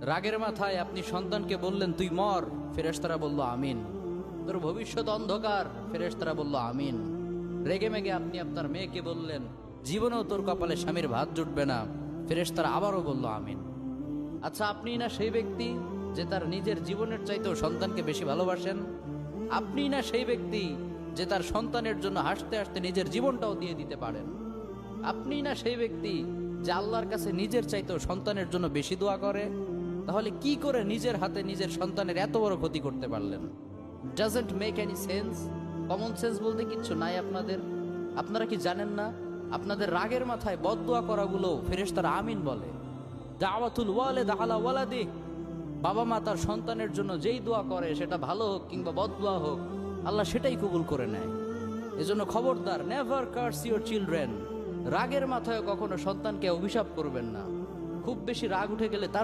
রাগের মাথায় আপনি সন্তানকে বললেন তুই মর, ফেরেশতারা বলল আমিন। তোর ভবিষ্যৎ অন্ধকার, ফেরেশতারা বলল আমিন। রেগে মেগে আপনি আপনার মেয়েকে বললেন জীবনেও তোর কপালে স্বামীর ভাত জুটবে না, ফেরেশতারা আবারও বলল আমিন। আচ্ছা, আপনি না সেই ব্যক্তি যে তার নিজের জীবনের চাইতেও সন্তানকে বেশি ভালোবাসেন? আপনি না সেই ব্যক্তি যে তার সন্তানের জন্য হাসতে হাসতে নিজের জীবনটাও দিয়ে দিতে পারেন? আপনি না সেই ব্যক্তি যে আল্লাহর কাছে নিজের চাইতেও সন্তানের জন্য বেশি দোয়া করে? তাহলে কি করে নিজের হাতে নিজের সন্তানের এত বড় ক্ষতি করতে পারলেন? Doesn't make any sense. Common sense বলতে কিচ্ছু নাই আপনাদের। আপনারা কি জানেন না আপনাদের রাগের মাথায় বদদোয়া করাগুলো ফেরেশতারা আমিন বলে? দাওয়াতুল ওয়ালিদ আলা ওয়ালাদি, বাবা মা তার সন্তানের জন্য যেই দোয়া করে সেটা ভালো হোক কিংবা বদদোয়া হোক, আল্লাহ সেটাই কবুল করে নেয়। এজন্য খবরদার, নেভার কার্স ইউর চিলড্রেন। রাগের মাথায় কখনো সন্তানকে অভিশাপ করবেন না। খুব বেশি রাগ উঠে গেলে তার